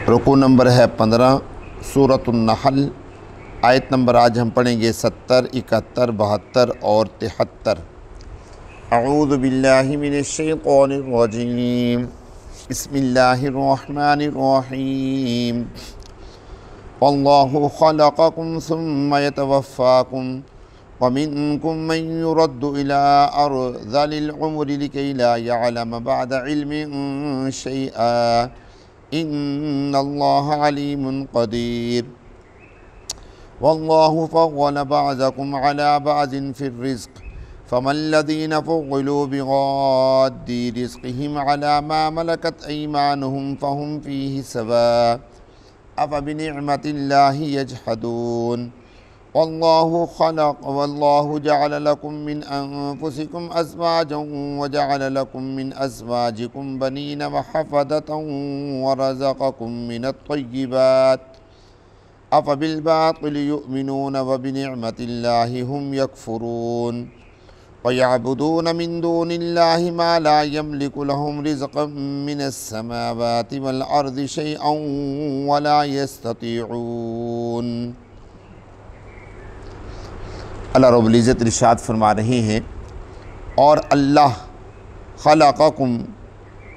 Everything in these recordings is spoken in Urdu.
رکوع نمبر ہے 15 سورۃ النحل، آیت نمبر آج ہم پڑھیں گے 70، 71، 72 اور 73۔ اعوذ باللہ من الشیطان الرجیم، بسم اللہ الرحمن الرحیم۔ واللہ خلقکم ثم یتوفاکم ومنکم من يرد إلى أرذل العمر لكي لا يعلم بعد علم شيئا إن الله عليم قدير۔ والله فضل بعضكم على بعض في الرزق فما الذين فضلوا بغاد رزقهم على ما ملكت أيمانهم فهم فيه سواء أفبنعمة الله يجحدون۔ والله جعل لكم من أنفسكم أزواجا وجعل لكم من أزواجكم بنين وحفدة ورزقكم من الطيبات أفبالباطل يؤمنون وبنعمة الله هم يكفرون ويعبدون من دون الله ما لا يملك لهم رزقا من السماوات والأرض شيئا ولا يستطيعون۔ اللہ رب العزت ارشاد فرما رہے ہیں، اور اللہ خلقکم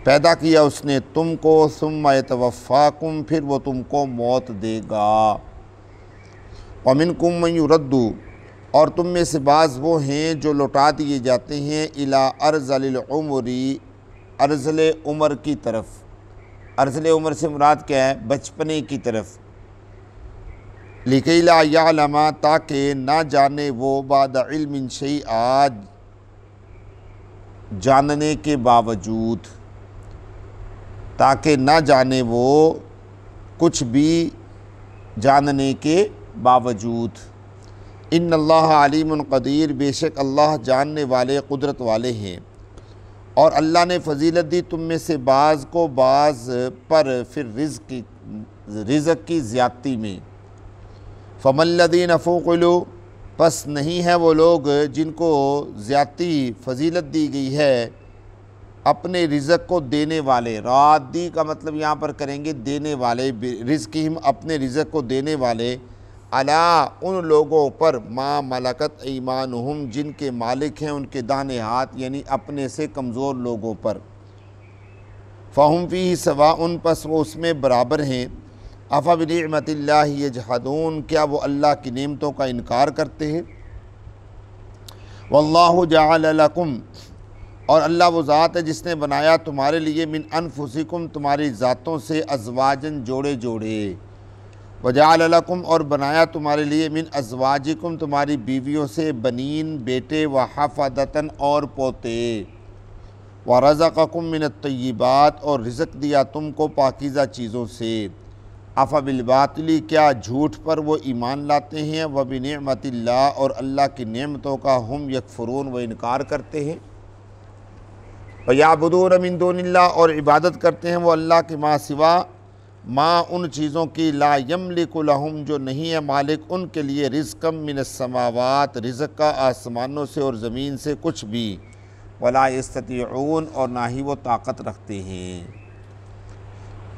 پیدا کیا اس نے تم کو، ثم یتوفاکم پھر وہ تم کو موت دے گا، ومنکم من یرد اور تم میں سے بعض وہ ہیں جو لوٹا دیے جاتے ہیں، الی ارذل العمر ارذل عمر کی طرف۔ ارذل عمر سے مراد کیا ہے؟ بچپنے کی طرف۔ لِكَيْ لَا يَعْلَمَ تاکہ نہ جانے وہ بعد علم شیئا جاننے کے باوجود، تاکہ نہ جانے وہ کچھ بھی جاننے کے باوجود۔ ان اللہ علیم قدیر، بے شک اللہ جاننے والے قدرت والے ہیں۔ اور اللہ نے فضیلت دی تم میں سے بعض کو بعض پر پھر رزق کی زیادتی میں۔ فَمَا الَّذِينَ فُضِّلُوا پس نہیں ہے وہ لوگ جن کو زیادتی فضیلت دی گئی ہے اپنے رزق کو دینے والے۔ رادی کا مطلب یہاں پر کریں گے دینے والے، رزقہم اپنے رزق کو دینے والے، علی ان لوگوں پر ما ملکت ایمانہم جن کے مالک ہیں ان کے داہنے ہاتھ، یعنی اپنے سے کمزور لوگوں پر۔ فَهُمْ فِيهِ سَوَاءٌ پس وہ اس میں برابر ہیں۔ أَفَبِنِعْمَةِ اللَّهِ يَجْحَدُونَ کیا وہ اللہ کی نعمتوں کا انکار کرتے ہیں؟ وَاللَّهُ جَعَلَ لَكُمْ اور اللہ وہ ذات ہے جس نے بنایا تمہارے لیے من انفسکم تمہاری ذاتوں سے ازواجن جوڑے جوڑے، وَجَعَلَ لَكُمْ اور بنایا تمہارے لیے من ازواجکم تمہاری بیویوں سے بنین بیٹے، وحفدتن اور پوتے، وَرَزَقَكُمْ مِنَ الطَّيِّبَاتِ اور رزق دیا تم کو پاکیزہ چیزوں سے۔ افبالباطل کیا جھوٹ پر وہ ایمان لاتے ہیں، وبنعمت اللہ اور اللہ کی نعمتوں کا ہم یکفرون وہ انکار کرتے ہیں۔ وَيَعْبُدُونَ مِن دُونِ اللَّهِ اور عبادت کرتے ہیں وہ اللہ کے ماں سوا ما ان چیزوں کی لا یملک لہم جو نہیں ہے مالک ان کے لیے، رزقا من السماوات رزق کا آسمانوں سے اور زمین سے کچھ بھی، ولا یستطیعون اور نہ ہی وہ طاقت رکھتے ہیں۔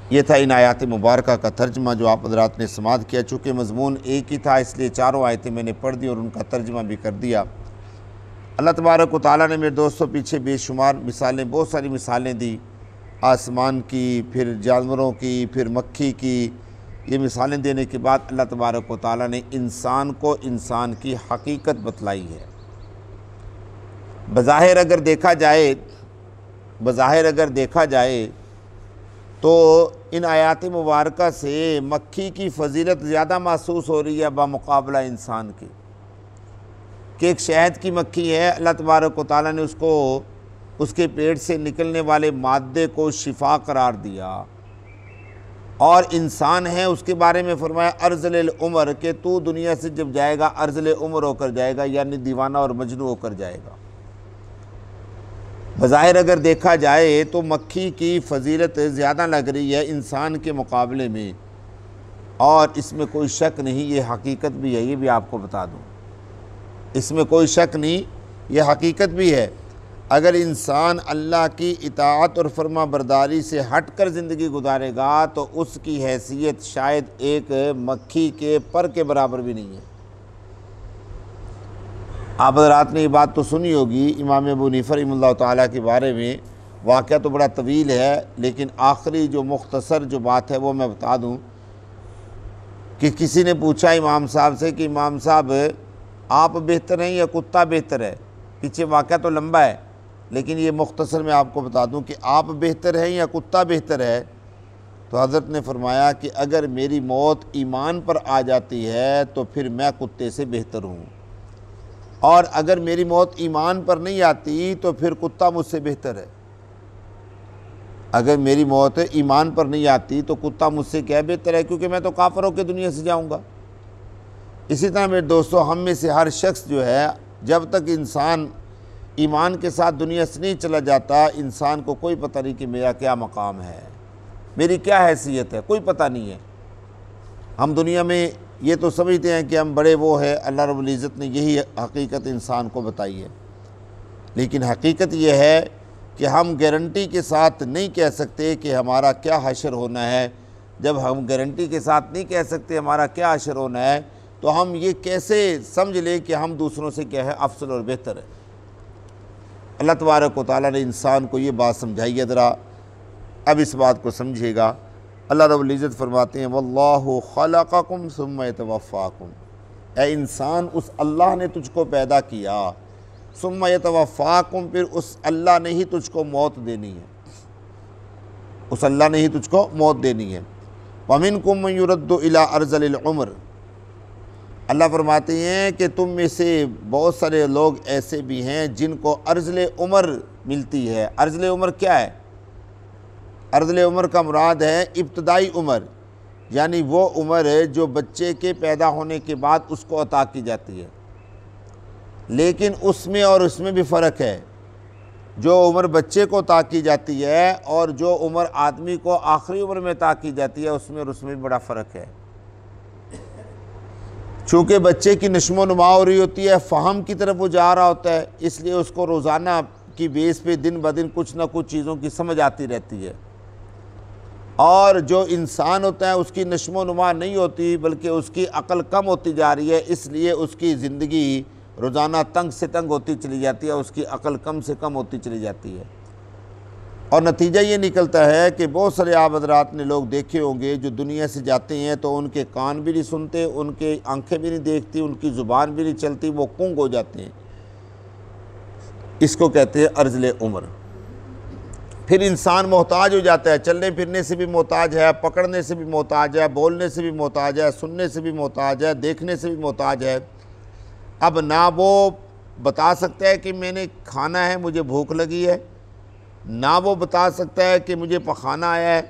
یہ تھا ان آیات مبارکہ کا ترجمہ جو آپ حضرات نے سماعت کیا۔ چونکہ مضمون ایک ہی تھا اس لیے چاروں آیتیں میں نے پڑھ دی اور ان کا ترجمہ بھی کر دیا۔ اللہ تبارک و تعالیٰ نے میرے دوستوں پیچھے بے شمار مثالیں، بہت ساری مثالیں دی، آسمان کی، پھر جانوروں کی، پھر مکھی کی۔ یہ مثالیں دینے کے بعد اللہ تبارک و تعالیٰ نے انسان کو انسان کی حقیقت بتلائی ہے۔ بظاہر اگر دیکھا جائے تو ان آیات مبارکہ سے مکھی کی فضیلت زیادہ محسوس ہو رہی ہے بمقابلہ انسان کے، کہ ایک شہد کی مکھی ہے، اللہ تبارک و تعالیٰ نے اس کے پیٹ سے نکلنے والے مادے کو شفا قرار دیا، اور انسان ہے اس کے بارے میں فرمایا ارذل العمر کہ تو دنیا سے جب جائے گا ارذل عمر ہو کر جائے گا، یعنی دیوانہ اور مجنون ہو کر جائے گا۔ بظاہر اگر دیکھا جائے تو مکھی کی فضیلت زیادہ لگ رہی ہے انسان کے مقابلے میں، اور اس میں کوئی شک نہیں، یہ حقیقت بھی ہے، یہ بھی آپ کو بتا دوں، اس میں کوئی شک نہیں، یہ حقیقت بھی ہے۔ اگر انسان اللہ کی اطاعت اور فرما برداری سے ہٹ کر زندگی گزارے گا تو اس کی حیثیت شاید ایک مکھی کے پر کے برابر بھی نہیں ہے۔ آپ حضرات نے یہ بات تو سنی ہوگی امام ابو حنیفہ رحمہ اللہ تعالیٰ کے بارے میں، واقعہ تو بڑا طویل ہے، لیکن آخری جو مختصر جو بات ہے وہ میں بتا دوں کہ کسی نے پوچھا امام صاحب سے کہ امام صاحب آپ بہتر ہیں یا کتا بہتر ہے؟ پیچھے واقعہ تو لمبا ہے لیکن یہ مختصر میں آپ کو بتا دوں کہ آپ بہتر ہیں یا کتا بہتر ہے۔ تو حضرت نے فرمایا کہ اگر میری موت ایمان پر آ جاتی ہے تو پھر میں کتے سے بہتر ہوں، اور اگر میری موت ایمان پر نہیں آتی تو پھر کتا مجھ سے بہتر ہے۔ اگر میری موت ایمان پر نہیں آتی تو کتا مجھ سے کیا بہتر ہے، کیونکہ میں تو کافر ہو کے دنیا سے جاؤں گا۔ اسی طرح میرے دوستو، ہم میں سے ہر شخص جو ہے، جب تک انسان ایمان کے ساتھ دنیا سے نہیں چلا جاتا، انسان کو کوئی پتہ نہیں کہ میرا کیا مقام ہے، میری کیا حیثیت ہے، کوئی پتہ نہیں ہے۔ ہم دنیا میں یہ تو سمجھتے ہیں کہ ہم بڑے وہ ہیں، اللہ رب العزت نے یہی حقیقت انسان کو بتائی ہے، لیکن حقیقت یہ ہے کہ ہم گارنٹی کے ساتھ نہیں کہہ سکتے کہ ہمارا کیا حشر ہونا ہے۔ جب ہم گارنٹی کے ساتھ نہیں کہہ سکتے ہمارا کیا حشر ہونا ہے، تو ہم یہ کیسے سمجھ لیں کہ ہم دوسروں سے کیا ہے افضل اور بہتر ہے؟ اللہ تبارک و تعالیٰ نے انسان کو یہ بات سمجھائی ہے، ذرا اب اس بات کو سمجھے گا۔ اللہ رب العزت فرماتے ہیں واللہ خلقکم ثم یتوفاکم، اے انسان اس اللہ نے تجھ کو پیدا کیا، ثم یتوفاکم، پھر اس اللہ نے ہی تجھ کو موت دینی ہے، اس اللہ نے ہی تجھ کو موت دینی ہے۔ وَمِنْكُم مَّن يُرَدُّ إِلَىٰ أَرْذَلِ الْعُمُرِ، اللہ فرماتے ہیں کہ تم میں سے بہت سارے لوگ ایسے بھی ہیں جن کو ارذل عمر ملتی ہے۔ ارذل عمر کیا ہے؟ ارذل عمر کا مراد ہے ابتدائی عمر، یعنی وہ عمر ہے جو بچے کے پیدا ہونے کے بعد اس کو عطا کی جاتی ہے، لیکن اس میں اور اس میں بھی فرق ہے۔ جو عمر بچے کو عطا کی جاتی ہے اور جو عمر آدمی کو آخری عمر میں عطا کی جاتی ہے، اس میں اور اس میں بھی بڑا فرق ہے۔ چونکہ بچے کی نشو و نما ہو رہی ہوتی ہے، فہم کی طرف وہ جا رہا ہوتا ہے، اس لیے اس کو روزانہ کی بیس پہ دن بدن کچھ نہ کچھ چیزوں کی سمجھ آتی رہتی ہے، اور جو انسان ہوتا ہے اس کی نشو و نما نہیں ہوتی بلکہ اس کی عقل کم ہوتی جا رہی ہے، اس لیے اس کی زندگی روزانہ تنگ سے تنگ ہوتی چلی جاتی ہے، اس کی عقل کم سے کم ہوتی چلی جاتی ہے۔ اور نتیجہ یہ نکلتا ہے کہ بہت سارے آپ حضرات نے لوگ دیکھے ہوں گے جو دنیا سے جاتے ہیں تو ان کے کان بھی نہیں سنتے، ان کے آنکھیں بھی نہیں دیکھتی، ان کی زبان بھی نہیں چلتی، وہ گونگ ہو جاتے ہیں۔ اس کو کہتے ہیں ارذل عمر۔ پھر انسان محتاج ہو جاتا ہے، چلنے پھرنے سے بھی محتاج ہے، پکڑنے سے بھی محتاج ہے، بولنے سے بھی محتاج ہے، سننے سے بھی محتاج ہے، دیکھنے سے بھی محتاج ہے۔ اب نہ وہ بتا سکتا ہے کہ میں نے کھانا ہے، مجھے بھوک لگی ہے، نہ وہ بتا سکتا ہے کہ مجھے پخانہ آیا ہے،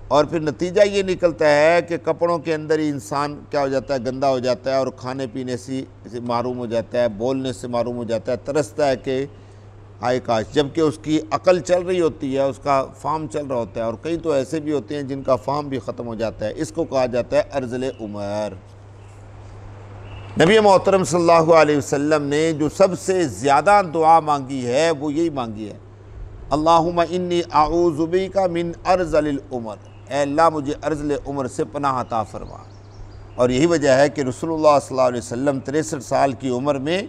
اور پھر نتیجہ یہ نکلتا ہے کہ کپڑوں کے اندر ہی انسان کیا ہو جاتا ہے، گندا ہو جاتا ہے، اور کھانے پینے سے محروم ہو جاتا ہے، بولنے سے محروم ہو جاتا ہے، ترستا ہے کہ آئے کاش، جبکہ اس کی عقل چل رہی ہوتی ہے، اس کا فہم چل رہا ہوتا ہے، اور کئی تو ایسے بھی ہوتے ہیں جن کا فہم بھی ختم ہو جاتا ہے۔ اس کو کہا جاتا ہے ارذل عمر۔ نبی محترم صلی اللہ علیہ وسلم نے جو سب سے زیادہ دعا مانگی ہے وہ یہی مانگی ہے، اللہم انی اعوذ بک من ارذل العمر، اے اللہ مجھے ارذل عمر سے پناہ عطا فرما۔ اور یہی وجہ ہے کہ رسول اللہ صلی اللہ علیہ وسلم 63 سال کی عمر میں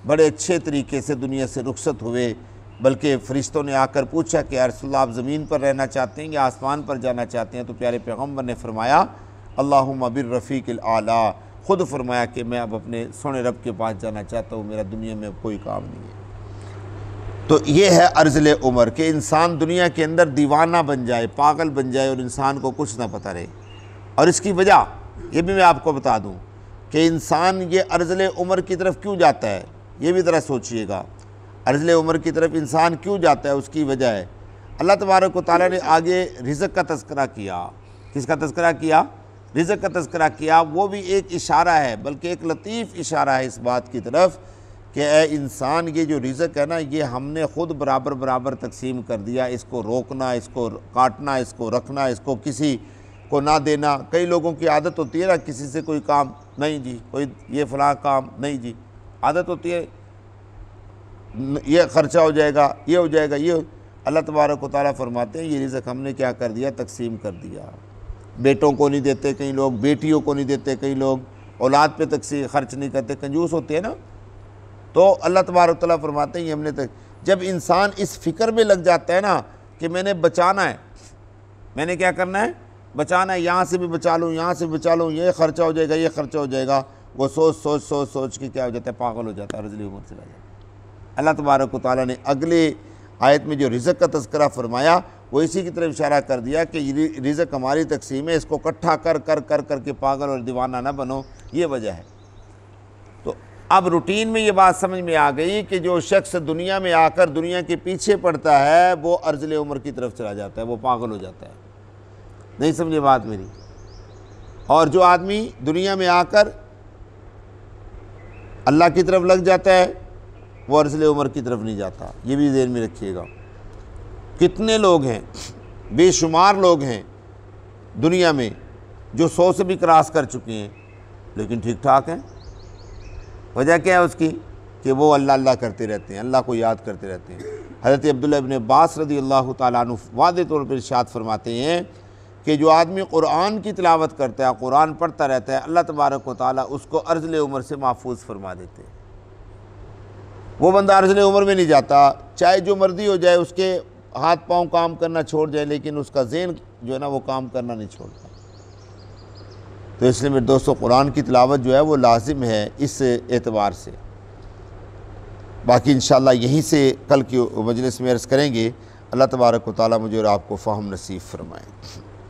بڑے اچھے طریقے سے دنیا سے رخصت ہوئے، بلکہ فرشتوں نے آ کر پوچھا کہ یا رسول اللہ آپ زمین پر رہنا چاہتے ہیں یا آسمان پر جانا چاہتے ہیں؟ تو پیارے پیغمبر نے فرمایا اللہم بالرفیق الاعلیٰ، خود فرمایا کہ میں اب اپنے سونے رب کے پاس جانا چاہتا ہوں، میرا دنیا میں کوئی کام نہیں ہے۔ تو یہ ہے ارذل عمر کہ انسان دنیا کے اندر دیوانہ بن جائے، پاگل بن جائے، اور انسان کو کچھ نہ پتہ رہے۔ اور اس کی وجہ یہ بھی میں آپ کو بتا دوں کہ انسان یہ ارذل عمر کی طرف کیوں جاتا ہے، یہ بھی ذرا سوچئے گا۔ ارذل عمر کی طرف انسان کیوں جاتا ہے، اس کی وجہ ہے اللہ تبارک و تعالیٰ نے آگے رزق کا تذکرہ کیا۔ کس کا تذکرہ کیا؟ رزق کا تذکرہ کیا۔ وہ بھی ایک اشارہ ہے، بلکہ ایک لطیف اشارہ ہے اس بات کی طرف کہ اے انسان، یہ جو رزق ہے نا، یہ ہم نے خود برابر برابر تقسیم کر دیا، اس کو روکنا، اس کو کاٹنا، اس کو رکھنا، اس کو کسی کو نہ دینا۔ کئی لوگوں کی عادت ہوتی ہے نا، کسی سے کوئی کام نہیں جی، کوئی یہ فلاں کام نہیں جی، عادت ہوتی ہے، یہ خرچہ ہو جائے گا، یہ ہو جائے گا، یہ اللہ تبارک و تعالیٰ فرماتے ہیں یہ رزق ہم نے کیا کر دیا، تقسیم کر دیا۔ بیٹوں کو نہیں دیتے کئی لوگ، بیٹیوں کو نہیں دیتے کئی لوگ، اولاد پہ تقسیم خرچ نہیں کرتے، کنجوس ہوتے ہیں نا۔ تو اللہ تبارک و تعالیٰ فرماتے ہیں یہ ہم نے جب انسان اس فکر میں لگ جاتا ہے نا کہ میں نے بچانا ہے، میں نے کیا کرنا ہے، بچانا ہے، یہاں سے بھی بچا لوں، یہاں سے بھی بچا لوں، یہ خرچہ ہو جائے گا، یہ خرچہ ہو جائے گا، وہ سوچ کے کیا ہو جاتا ہے، پاگل ہو جاتا ہے، رذل عمر چلا جاتا ہے۔ اللہ تبارک و تعالیٰ نے اگلے آیت میں جو رزق کا تذکرہ فرمایا وہ اسی کی طرف اشارہ کر دیا کہ یہ رزق ہماری تقسیم ہے، اس کو اکٹھا کر کے پاگل اور دیوانہ نہ بنو، یہ وجہ ہے۔ تو اب روٹین میں یہ بات سمجھ میں آ گئی کہ جو شخص دنیا میں آ کر دنیا کے پیچھے پڑتا ہے وہ ارذل عمر کی طرف چلا جاتا ہے، وہ پاگل ہو جاتا ہے۔ نہیں سمجھے بات میری؟ اور جو آدمی دنیا میں آ کر اللہ کی طرف لگ جاتا ہے وہ ارذل عمر کی طرف نہیں جاتا، یہ بھی ذہن میں رکھیے گا۔ کتنے لوگ ہیں، بے شمار لوگ ہیں دنیا میں جو 100 سے بھی کراس کر چکے ہیں لیکن ٹھیک ٹھاک ہیں۔ وجہ کیا ہے اس کی؟ کہ وہ اللہ اللہ کرتے رہتے ہیں، اللہ کو یاد کرتے رہتے ہیں۔ حضرت عبداللہ ابن عباس رضی اللہ تعالیٰ عنہ واضح طور پر ارشاد فرماتے ہیں کہ جو آدمی قرآن کی تلاوت کرتا ہے، قرآن پڑھتا رہتا ہے، اللہ تبارک و تعالیٰ اس کو ارذل عمر سے محفوظ فرما دیتے ہیں۔ وہ بندہ ارذل عمر میں نہیں جاتا، چاہے جو مرضی ہو جائے، اس کے ہاتھ پاؤں کام کرنا چھوڑ جائے لیکن اس کا ذہن جو ہے نا وہ کام کرنا نہیں چھوڑتا۔ تو اس لیے میرے دوستو قرآن کی تلاوت جو ہے وہ لازم ہے اس اعتبار سے۔ باقی انشاءاللہ یہیں سے کل کی مجلس میں عرض کریں گے۔ اللہ تبارک و تعالیٰ مجھے اور آپ کو فہم نصیب فرمائے۔